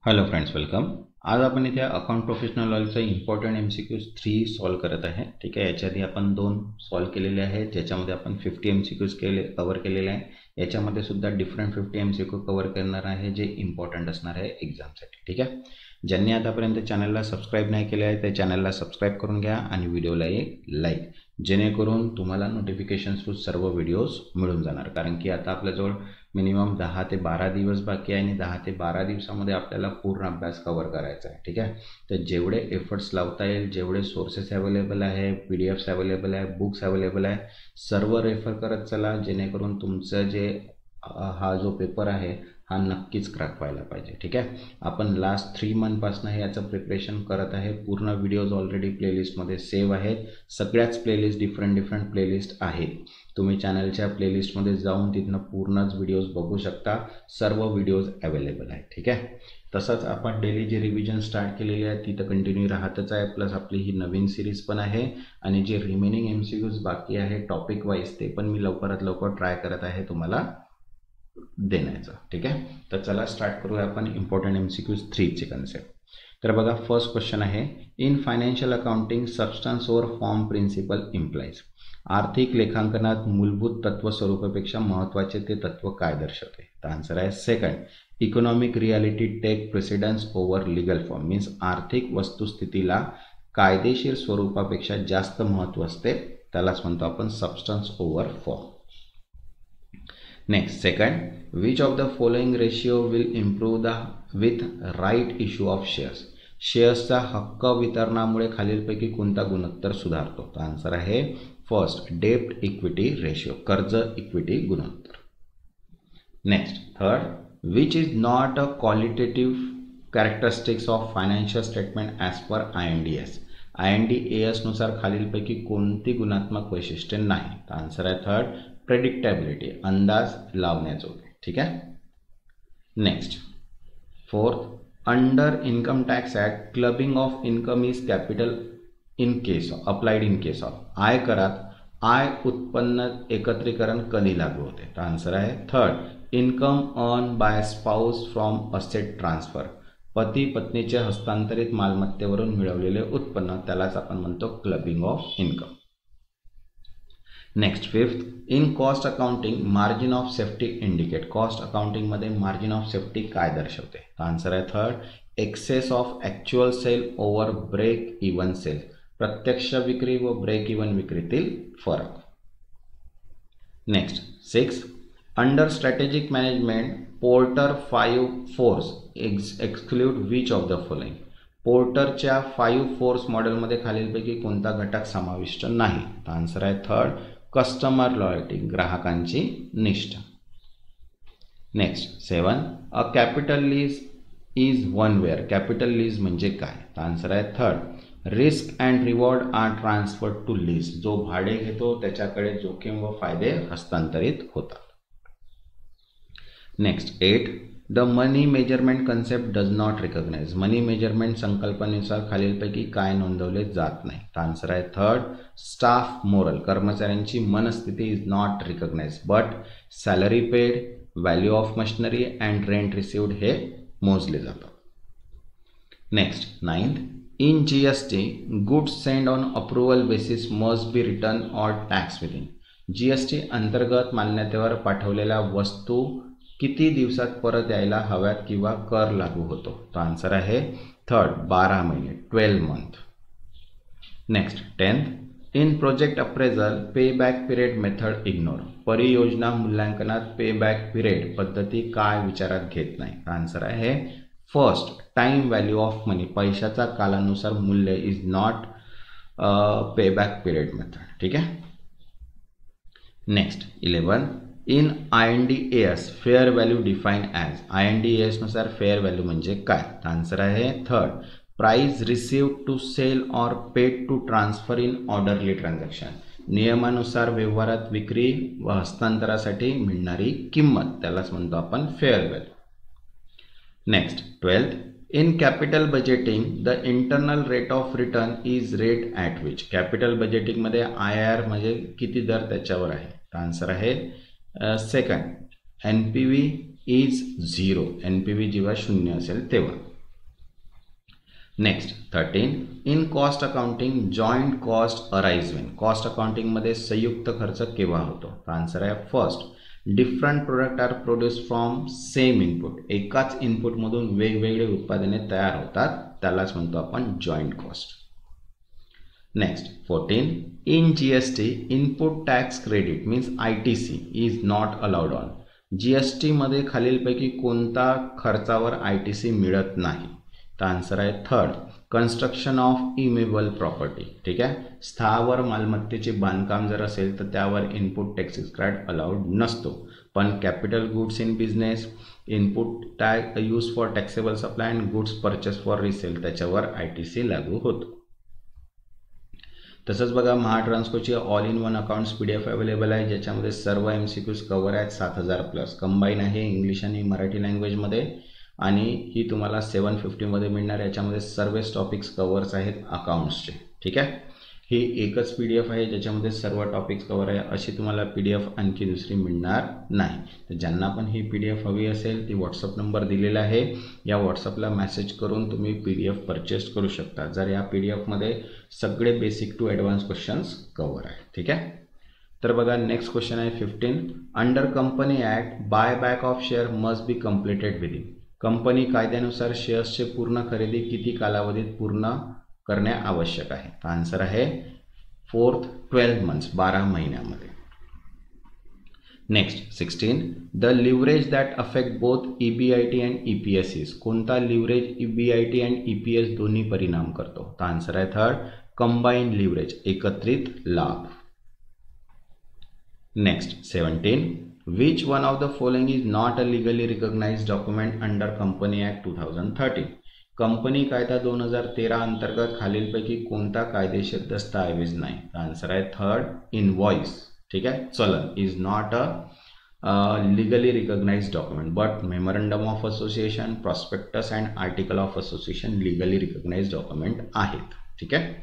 Hello friends, welcome. आज आपण इथे अकाउंट प्रोफेशनल लॉचा इम्पॉर्टंट MCQs 3 सॉल्व करत आहे. ठीक आहे, याच्या आधी आपण 2 सॉल्व केलेले आहेत, ज्याच्यामध्ये आपण 50 MCQs कव्हर केलेले आहे. याच्यामध्ये सुद्धा डिफरंट 50 MCQ कव्हर करणार आहे, जे इम्पॉर्टंट असणार आहे एक्झामसाठी. ठीक आहे, ज्यांनी आतापर्यंत चॅनलला सबस्क्राईब नाही केले आहे ते चॅनलला सबस्क्राईब करून घ्या आणि व्हिडिओला एक लाईक, जेणेकरून तुम्हाला नोटिफिकेशन थ्रू सर्व व्हिडिओज मिळून जाणार. कारण की आता आपल्याजवळ मिनिमम 10 ते 12 दिवस बाकी आहे आणि 10 ते 12 दिवसामध्ये आपल्याला पूर्ण अभ्यास कव्हर करायचा आहे. ठीक आहे, तर जेवढे एफर्ट्स लावता येईल, जेवढे सोर्सेस अवेलेबल आहे, PDFs अवेलेबल आहे, बुक्स अवेलेबल आहे, सर्व रेफर करत चला, जेणेकरून तुमचं जे हा जो पेपर आहे हा नक्कीच क्रॅक व्हायला पाहिजे. ठीक आहे, आपण लास्ट 3 मंथपासून याचं प्रिपरेशन करत आहे. पूर्ण व्हिडिओज ऑलरेडी प्लेलिस्टमध्ये सेव्ह आहेत. सगळ्याच प्लेलिस्ट डिफरंट प्लेलिस्ट आहेत. तुम्ही चॅनलच्या प्लेलिस्टमध्ये जाऊन तिथनं पूर्णच व्हिडिओज बघू शकता. सर्व व्हिडिओज अवेलेबल आहेत. ठीक आहे, तसंच आपण डेली जे रिव्हिजन स्टार्ट केलेली आहे ती तर कंटिन्यू राहतच आहे. प्लस आपली ही नवीन सिरीज पण आहे आणि जे रिमेनिंग MCQs बाकी आहे टॉपिक वाईज ते पण मी लवकरात लवकर ट्राय करत आहे तुम्हाला देण्याचं. ठीक आहे, तर चला स्टार्ट करूया आपण इम्पॉर्टंट MCQs 3 चे कन्सेप्ट. तर बघा, फर्स्ट क्वेश्चन आहे, in financial accounting substance over form principle implies. आर्थिक लेखांकनात मूलभूत तत्व स्वरूपापेक्षा महत्त्वाचे ते तत्व काय दर्शवते? तर आन्सर आहे second, economic reality take precedence over legal form. Means आर्थिक वस्तुस्थितीला कायदेशीर स्वरूपापेक्षा जास्त महत्त्व असते, त्यालाच म्हणतो आपण substance over form. Next, second, which of the following ratio will improve the with right issue of shares. शेअर्सचा हक्क वितरणामुळे खालीलपैकी कोणता गुणोत्तर सुधारतो? तर आन्सर आहे फर्स्ट, डेब्ट इक्विटी रेशिओ, कर्ज इक्विटी गुणोत्तर. Next, third, which is not a qualitative characteristics of financial statement as per INDS. INDAS नुसार खालीलपैकी कोणती गुणात्मक वैशिष्ट्ये नाही? तर आन्सर आहे थर्ड, प्रेडिक्टेबिलिटी, अंदाज लावण्याजोगे. ठीक आहे. Next, fourth, under income tax act clubbing of income is capital in case applied in case of. आयकरात आय उत्पन्न एकत्रीकरण कधी लागू होते? तर आन्सर आहे third, income earn by spouse from asset transfer. पती पत्नीचे हस्तांतरित मालमत्तेवरून मिळवलेले उत्पन्न, त्यालाच आपण म्हणतो clubbing of income. Next, fifth, in cost accounting margin of safety indicate. Cost अकाउंटिंगमध्ये मार्जिन ऑफ सेफ्टी काय दर्शवते? तर आन्सर आहे third, excess of actual sale over break even sale. प्रत्यक्ष विक्री व ब्रेक इव्हन विक्रीतील फरक. Next, six, under strategic management Porter 5 force exclude which of the following. पोर्टरच्या 5 फोर्स मॉडेलमध्ये खालीलपैकी कोणता घटक समाविष्ट नाही? तर आन्सर आहे थर्ड, कस्टमर लॉयल्टी, ग्राहकांची निष्ठा. Next, seven, a capital lease is one where. Capital lease म्हणजे काय? तर आन्सर आहे third, risk and reward are transferred to lease. जो भाडे घेतो त्याच्याकडे जोखीम व फायदे हस्तांतरित होतात. Next, eight, the money measurement concept does not recognise. Money measurement संकल्पनेनुसार खालीलपैकी काय नोंदवले जात नाही? तर आन्सर आहे थर्ड, स्टाफ मोरल, कर्मचाऱ्यांची मनस्थिती is not recognise, but salary paid, value of machinery and rent received हे मोजले जातात. Next, ninth, in GST goods send on approval basis must be return or tax within. GST अंतर्गत मान्यतेवर पाठवलेल्या वस्तू किती दिवसात परत यायला हव्यात किंवा कर लागू होतो? तर आन्सर आहे थर्ड, 12 महिने, 12 month. Next, tenth, in project appraisal pay back period method ignore. परियोजना मूल्यांकनात पे बॅक पिरियड पद्धती काय विचारात घेत नाही? आन्सर आहे first, time value of money, पैशाचा कालानुसार मूल्य is not pay back period method. ठीक आहे. Next, 11, in INDAS fair value define as. INDAS नुसार फेअर व्हॅल्यू म्हणजे काय? आन्सर आहे third, price received to sell or paid to transfer in orderly transaction. नियमानुसार व्यवहारात विक्री व हस्तांतरासाठी मिळणारी किंमत, त्यालाच म्हणतो आपण fair value. Next, 12th, in capital budgeting the internal rate of return is rate at which. Capital बजेटिंगमध्ये IRR म्हणजे किती दर त्याच्यावर आहे? आन्सर आहे सेकंड, NPV इज 0. NPV जेव्हा 0 असेल तेव्हा. Next 13, in cost accounting joint cost arise when. Cost accounting मध्ये संयुक्त खर्च केव्हा होतो? तर आन्सर आहे first, different product are produce from same input. एकाच इनपुटमधून वेगवेगळे उत्पादने तयार होतात, त्यालाच म्हणतो आपण joint cost. Next 14, in GST input tax credit means ITC is not allowed on. GST मध्ये खालीलपैकी कोणता खर्चावर ITC मिळत नाही? तर आन्सर आहे थर्ड, कन्स्ट्रक्शन ऑफ इमेबल प्रॉपर्टी. ठीक आहे, स्थावर मालमत्तेचे बांधकाम जर असेल तर त्यावर इनपुट टॅक्स क्रेडिट अलाउड नसतो. पण capital goods in business, input tax use for taxable supply and goods purchase for resale त्याच्यावर ITC लागू होतो. तसंच बघा महाट्रान्सकोची all in one accounts PDF available आहे, ज्याच्यामध्ये सर्व MCQs कव्हर आहेत. 7000 प्लस कंबाईन आहे इंग्लिश आणि मराठी लँग्वेजमध्ये, आणि ही तुम्हाला 750 मध्ये मिळणार. याच्यामध्ये सर्व टॉपिक्स कव्हर्स आहेत अकाउंट्सचे. ठीक आहे, ही एकच PDF आहे ज्याच्यामध्ये सर्व टॉपिक्स कव्हर आहे. अशी तुम्हाला PDF आणखी दुसरी मिळणार नाही. तर ज्यांना पण ही PDF हवी असेल ती व्हॉट्सअप नंबर दिलेला आहे, या व्हॉट्सअपला मेसेज करून तुम्ही PDF परचेस करू शकता, जर या PDF मध्ये सगळे basic to advance questions cover आहे. ठीक आहे, तर बघा नेक्स्ट क्वेश्चन आहे 15, under company act buy back of share must be completed within. Company कायद्यानुसार शेअर्सचे पूर्ण खरेदी किती कालावधीत पूर्ण करणे आवश्यक आहे? तर आन्सर आहे 4th 12 मंथ्स, 12 महिन्यामध्ये. Next 16, the leverage that affect both EBIT and EPS is. कोणता लिव्हरेज EBIT अँड EPS दोन्ही परिणाम करतो? तर आन्सर आहे थर्ड, कंबाईन लिव्हरेज, एकत्रित लाभ. Next 17, which one of the following is not a legally recognized document under Company Act 2013. Company कायदा 2013 अंतर्गत खालीलपैकी कोणता कायदेशीर दस्तऐवज नाही? आन्सर आहे थर्ड, इनवॉइस. ठीक आहे, चलन is not a legally recognized document, but memorandum of association, prospectus and article of association legally recognized document आहेत. ठीक आहे.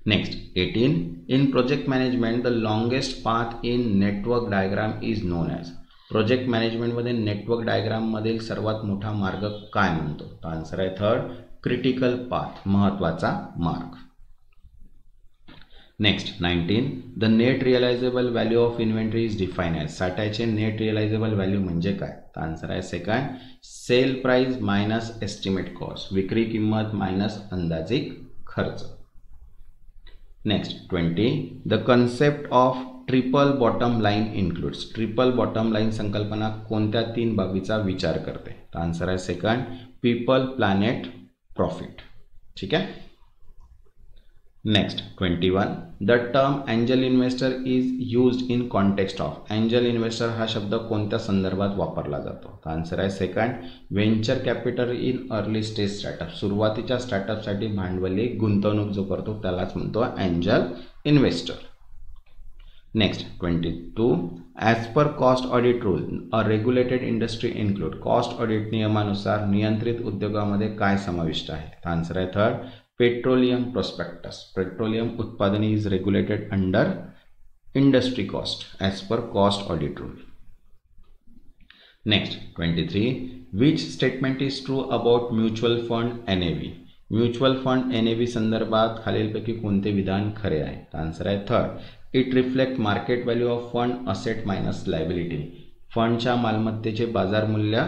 Next 18, in project management the longest path in network diagram is known as. Project management मध्ये network diagram मधील सर्वात मोठा मार्ग काय म्हणतो? तर आन्सर आहे थर्ड, क्रिटिकल पाथ, महत्वाचा मार्ग. Next 19, the net realisable value of inventory is define as. साठ्याचे नेट रिअलायझेबल व्हॅल्यू म्हणजे काय? तर आन्सर आहे second, sale price minus estimate cost, विक्री किंमत मायनस अंदाजित खर्च. Next 20, the concept of triple bottom line includes. Triple bottom line संकल्पना कोणत्या 3 बाबीचा विचार करते? तर आन्सर आहे सेकंड, पीपल, प्लॅनेट, प्रॉफिट. ठीक आहे. Next 21, the term angel investor is used in context of. Angel investor हा शब्द कोणत्या संदर्भात वापरला जातो? तर आन्सर आहे second, venture capital in early stage startup. सुरुवातीच्या स्टार्टअपसाठी भांडवली गुंतवणूक जो करतो त्यालाच म्हणतो angel investor. Next 22, as per cost audit rule a regulated industry include. Cost audit नियमानुसार नियंत्रित उद्योगामध्ये काय समाविष्ट आहे? तर आन्सर आहे थर्ड, पेट्रोलियम प्रोस्पेक्टस. पेट्रोलियम उत्पादने is regulated under industry cost as per cost audit rule. Next 23, which statement is true about mutual fund NAV. Mutual fund NAV संदर्भात खालीलपैकी कोणते विधान खरे आहे? तर आन्सर आहे third, it reflect market value of fund asset minus liability. फंडच्या मालमत्तेचे बाजार मूल्य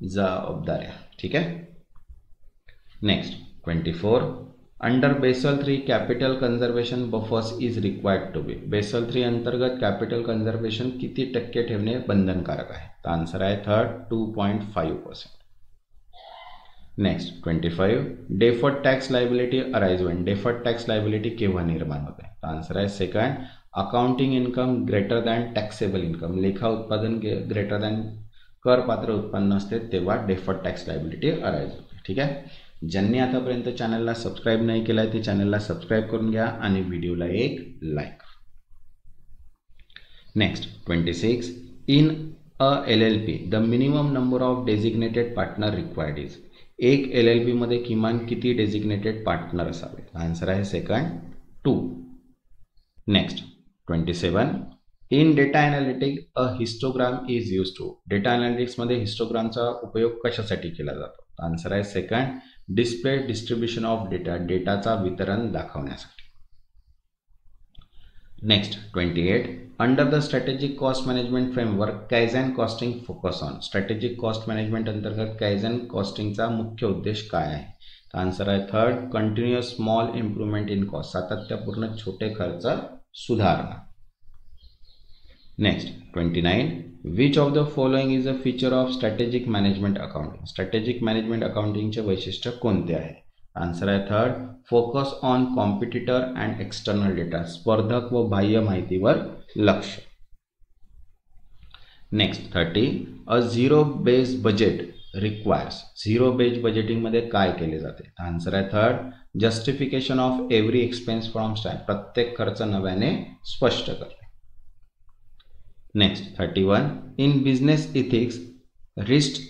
जबाबदाऱ्या. ठीक आहे. Next 24, under Basel 3 capital conservation buffers is required to be. Basel 3 अंतर्गत कॅपिटल कन्झर्वेशन किती टक्के ठेवणे बंधनकारक आहे? तर आन्सर आहे third, 2.5%. Next 25, deferred tax liability arise when. Deferred tax liability केव्हा निर्माण होते? तर आन्सर आहे second, accounting income greater than taxable income. लेखा उत्पादन ग्रेटर दॅन करपात्र उत्पन्न असते तेव्हा डेफर्ड टॅक्स लायबिलिटी अराइज होते. ठीक आहे. ज्यांनी आतापर्यंत चॅनलला सबस्क्राईब नाही केलं आहे ते चॅनलला सबस्क्राईब करून घ्या आणि व्हिडिओला एक like. Next 26, in a LLP the minimum number of designated partner required is. एक LLP मध्ये किमान किती डेझिग्नेटेड पार्टनर असावे? आन्सर आहे second, 2. Next 27, in data analytics a histogram is use to. Data analytics मध्ये हिस्टोग्रामचा उपयोग कशासाठी केला जातो? आन्सर आहे second, display distribution of data, डेटाचा वितरण दाखवण्यासाठी. Next 28, under the strategic cost management framework kaizen costing focus on. Strategic cost management अंतर्गत कायझन कॉस्टिंगचा मुख्य उद्देश काय आहे? आन्सर आहे third, continuous small improvement in cost, सातत्यपूर्ण छोटे खर्च सुधारणा. Next 29, which of the following is a feature of strategic management accounting. Strategic management अकाउंटिंगचे वैशिष्ट्य कोणते आहे? आन्सर आहे third, focus on competitor and external data, स्पर्धक व बाह्य माहितीवर लक्ष. Next 30, a zero based budget requires. Zero based बजेटिंगमध्ये काय केले जाते? आन्सर आहे third, justification of every expense from start, प्रत्येक खर्च नव्याने स्पष्ट करणे. Next 31, in business ethics risk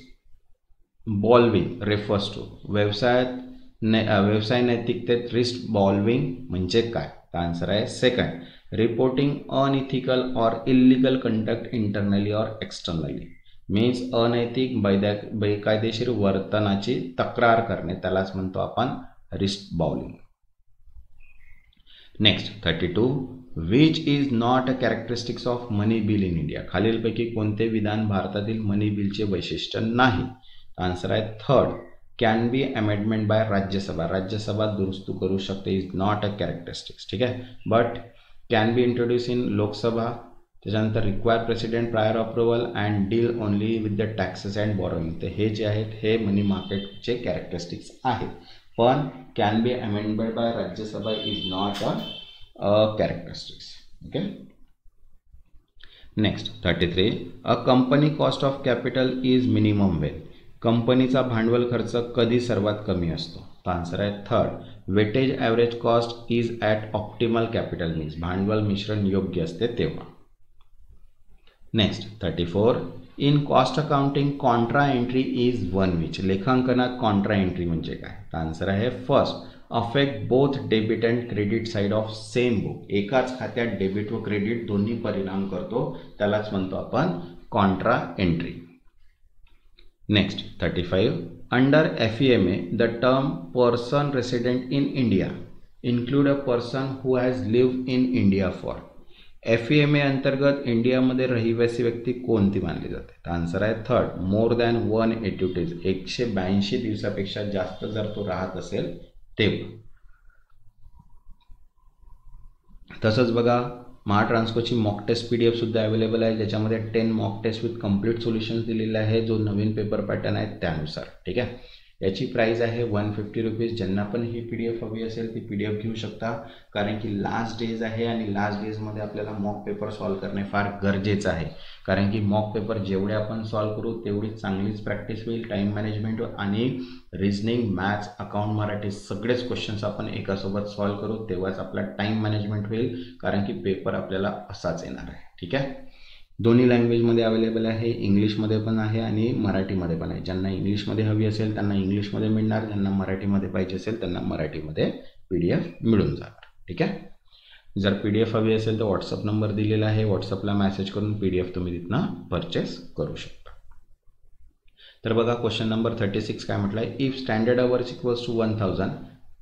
blowing refers to. व्यवसाय नैतिकतेत रिस्क बॉल्विंग म्हणजे काय? आन्सर आहे second, reporting unethical or illegal conduct internally or externally. Means अनैतिक बेकायदेशीर वर्तनाची तक्रार करणे, त्यालाच म्हणतो आपण risk blowing. Next 32, which is not a characteristics of money bill in India. खालीलपैकी कोणते विधान भारतातील मनी बिलचे वैशिष्ट्य नाही? आन्सर आहे third, can be amendment by Rajya Sabha. Rajya Sabha दुरुस्त करू शकते, इज नॉट अ कॅरेक्टरिस्टिक्स. ठीक आहे, but can be introduce in Lok Sabha. त्याच्यानंतर require president prior approval and deal only with the taxes and borrowing. तर हे जे आहेत हे मनी मार्केटचे कॅरेक्टरिस्टिक्स आहेत, पण can be amendment by Rajya Sabha is not a characteristics. Okay. Next 33, a company cost of capital is minimum when. कंपनीचा भांडवल खर्च कधी सर्वात कमी असतो? आन्सर आहे third, weightage average cost is at optimal capital means भांडवल मिश्रण योग्य असते तेव्हा. Next 34, in cost accounting contra entry is one which. लेखांकनात कॉन्ट्रा एंट्री म्हणजे काय? आन्सर आहे first, affect both debit and credit side of same book. एकाच खात्यात डेबिट व क्रेडिट दोन्ही परिणाम करतो, त्यालाच म्हणतो आपण Contra entry. Next 35, under FEMA the term person resident in India include a person who has lived in India for. FEMA अंतर्गत इंडियामध्ये रहिवासी व्यक्ती कोणती मानली जाते? आन्सर आहे थर्ड, मोर दॅन 180 डेज. 182 दिवसापेक्षा जास्त जर तो राहत असेल तेव्हा. तसंच बघा, महाट्रान्सकोची मॉक टेस्ट PDF सुद्धा अवेलेबल आहे, ज्याच्यामध्ये 10 mock test with complete solutions दिलेले आहे, जो नवीन पेपर पॅटर्न आहे त्यानुसार. ठीक आहे, याची प्राईस आहे 150 रुपीज. ज्यांना पण ही PDF हवी असेल ती PDF घेऊ शकता, कारण की लास्ट डेज आहे आणि लास्ट डेजमध्ये आपल्याला मॉक पेपर सॉल्व करणे फार गरजेचं आहे. कारण की मॉक पेपर जेवढे आपण सॉल्व करू तेवढी चांगलीच प्रॅक्टिस होईल. टाईम मॅनेजमेंट आणि रिझनिंग, मॅथ्स, अकाउंट, मराठी सगळेच क्वेश्चन्स आपण एकासोबत सॉल्व करू, तेव्हाच आपला टाईम मॅनेजमेंट होईल. कारण की पेपर आपल्याला असाच येणार आहे. ठीक आहे, दोन्ही लँग्वेजमध्ये अवेलेबल आहे, इंग्लिशमध्ये पण आहे आणि मराठीमध्ये पण आहे. ज्यांना इंग्लिशमध्ये हवी असेल त्यांना इंग्लिशमध्ये मिळणार, ज्यांना मराठीमध्ये पाहिजे असेल त्यांना मराठीमध्ये PDF मिळून जाणार. ठीक आहे, जर PDF हवी असेल तर व्हॉट्सअप नंबर दिलेला आहे, व्हॉट्सअपला मेसेज करून PDF तुम्ही तिथनं परचेस करू शकता. तर बघा, क्वेश्चन नंबर 36 काय म्हटलं आहे? If standard hours equals to 1000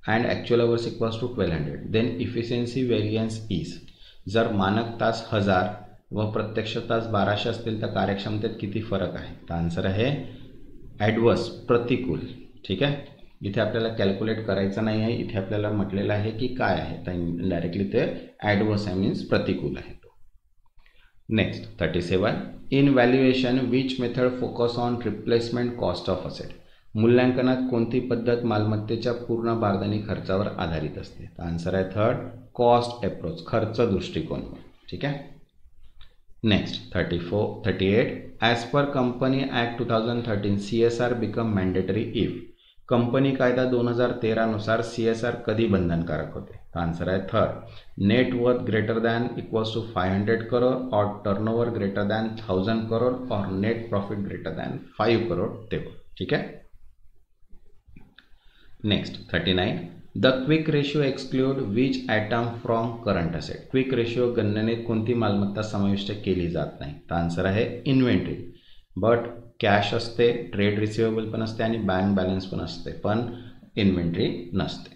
and actual hours equals to 1200 then efficiency variance is. जर मानक तास 1000 व प्रत्यक्ष तास 1200 असतील तर कार्यक्षमतेत किती फरक आहे? तर आन्सर आहे ॲडवर्स, प्रतिकूल. ठीक आहे, इथे आपल्याला कॅल्क्युलेट करायचं नाही आहे, इथे आपल्याला म्हटलेलं आहे की काय आहे, तर डायरेक्टली ते ॲडवर्स आहे मीन्स प्रतिकूल आहे तो. Next 37, in valuation which method focus on replacement cost of asset. मूल्यांकनात कोणती पद्धत मालमत्तेच्या पूर्ण बारदानी खर्चावर आधारित असते? तर आन्सर आहे थर्ड, कॉस्ट अप्रोच, खर्च दृष्टिकोन. ठीक आहे. Next 38, as per company act 2013 CSR become mandatory if. Company कायदा 2013 नुसार CSR कधी बंधनकारक होते? आन्सर आहे third, net worth greater than equals to 500 crore और टर्नओव्हर ग्रेटर दॅन 1000 करोड और net profit greater than 5 crore तेव्हा. ठीक आहे. Next 39, the quick ratio exclude which item from current asset. Quick ratio गणनेत कोणती मालमत्ता समाविष्ट केली जात नाही? तर आन्सर आहे इन्व्हेंटरी. बट कॅश असते, ट्रेड रिसिवेबल पण असते आणि बँक बॅलन्स पण असते, पण इन्व्हेंटरी नसते.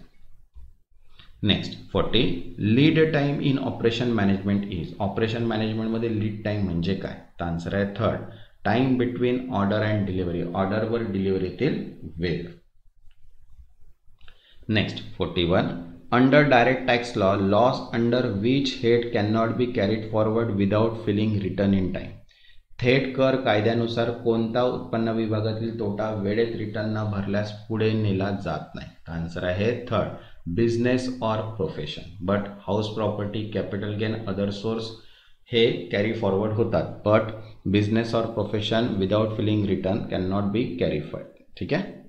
Next 40 lead time in operation management is. Operation मॅनेजमेंटमध्ये लीड टाइम म्हणजे काय? तर आन्सर आहे third, time between order and delivery. ऑर्डरवर डिलिव्हरीतील वेळ. Next 41 under direct tax law, loss under which head can not be carried forward without filing return in time. थेट कर कायद्यानुसार कोणता उत्पन्न विभागातील तोटा वेळेत रिटर्न न भरल्यास पुढे नेला जात नाही? आन्सर आहे third, business or profession. But house property, capital gain, other source हे कॅरी फॉरवर्ड होतात, but business or profession without filing return can not be carry forward. ठीक आहे.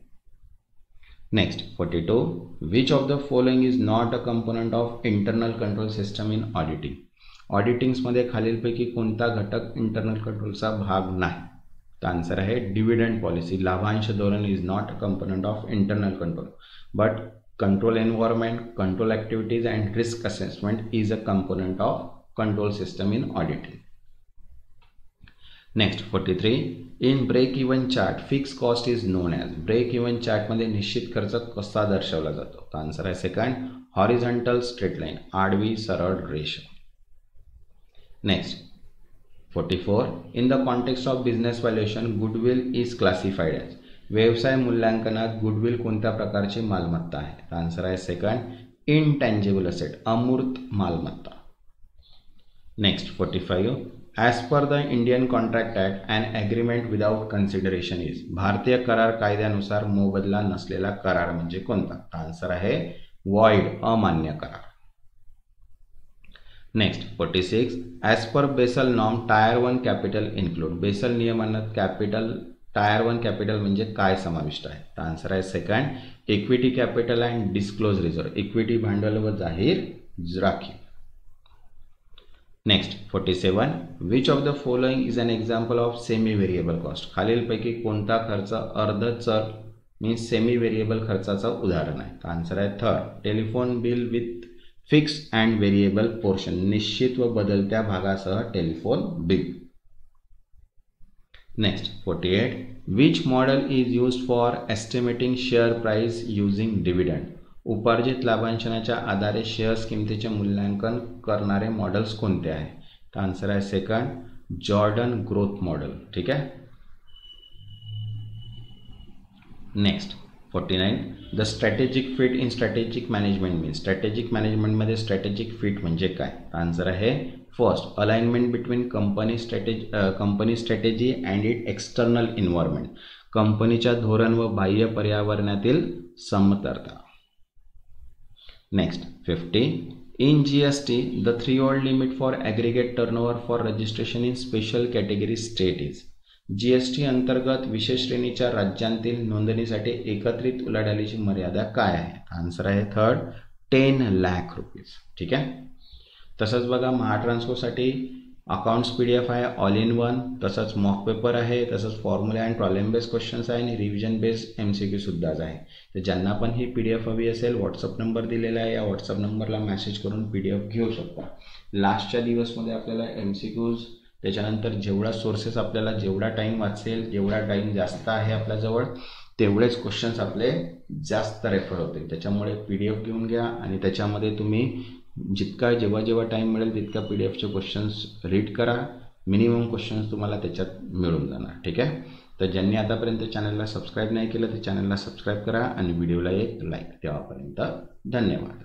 Next 42 which of the following is not a component of internal control system in auditing. ऑडिटिंग्समध्ये खालीलपैकी कोणता घटक internal कंट्रोलचा भाग नाही? तर आन्सर आहे डिव्हिडंड पॉलिसी. लाभांश धोरण is not a component of internal control, but control environment, control activities and risk assessment is a component of control system in auditing. Next 43 in break even chart fix cost is known as. Break even चार्टमध्ये निश्चित खर्च कसा दर्शवला जातो? तर answer आहे second, horizontal straight line, आडवी सरळ रेषा. Next 44 in the context of business valuation goodwill is classified as. व्यवसाय मूल्यांकनात गुडविल कोणत्या प्रकारची मालमत्ता आहे? तर आन्सर आहे सेकंड, इनटँजिबल असेट, अमूर्त मालमत्ता. Next 45 as per the Indian contract act and agreement without consideration is. भारतीय करार कायद्यानुसार मोबदला नसलेला करार म्हणजे कोणता? तर आन्सर आहे वॉइड, अमान्य करार. Next 46 as per Basel norm tier 1 capital include. Basel नियमांत टायर 1 कॅपिटल म्हणजे काय समाविष्ट आहे? तर आन्सर आहे second, equity capital and disclose reserve. Equity भांडवल व जाहीर राखीव. Next 47 which of the following is an example of semi variable cost. खालीलपैकी कोणता खर्च अर्ध चल मीन्स सेमी व्हेरिएबल खर्चाचं उदाहरण आहे? तर आन्सर आहे third, telephone bill with fix and variable portion. निश्चित व बदलत्या भागासह telephone bill. Next 48 which model is used for estimating share price using dividend. उपार्जित लाभांशाच्या आधारे शेअर्स किमतीचे मूल्यांकन करणारे मॉडेल्स कोणते आहे? तर आन्सर आहे सेकंड, जॉर्डन ग्रोथ मॉडेल. ठीक आहे. Next 49 the strategic fit in strategic management means. Strategic मॅनेजमेंटमध्ये स्ट्रॅटेजिक फिट म्हणजे काय? आन्सर आहे first, alignment between company strategy and it external environment. कंपनीच्या धोरण व बाह्य पर्यावरणातील समतरता. Next 50 in GST the threshold limit for aggregate turnover for registration in special category state is. GST अंतर्गत विशेष श्रेणीच्या राज्यांतील नोंदणीसाठी एकत्रित उलाढालीची मर्यादा काय आहे? आन्सर आहे थर्ड, 10 लाख रुपीज. ठीक आहे. तसंच बघा महाट्रान्सकोसाठी अकाउंट्स PDF आहे ऑल इन वन, तसंच मॉक पेपर आहे, तसंच formula and problem based questions आहे आणि रिव्हिजन बेस्ड MCQ सुद्धाच आहे. तर ज्यांना पण ही PDF हवी असेल व्हॉट्सअप नंबर दिलेला आहे, या व्हॉट्सअप नंबरला मेसेज करून PDF घेऊ शकता. लास्टच्या दिवसमध्ये आपल्याला MCQज त्याच्यानंतर जेवढा सोर्सेस आपल्याला जेवढा टाईम वाचेल, जेवढा टाईम जास्त आहे आपल्याजवळ तेवढेच क्वेश्चन्स आपले जास्त रेफर होतील. त्याच्यामुळे PDF घेऊन घ्या आणि त्याच्यामध्ये तुम्ही जितका जेव्हा टाईम मिळेल तितका PDFचे क्वेश्चन्स रीड करा. मिनिमम क्वेश्चन्स तुम्हाला त्याच्यात मिळून जाणार. ठीक आहे. तर ज्यांनी आतापर्यंत चॅनलला सबस्क्राईब नाही केलं तर चॅनलला सबस्क्राईब करा आणि व्हिडिओला एक लाईक. तेव्हापर्यंत धन्यवाद.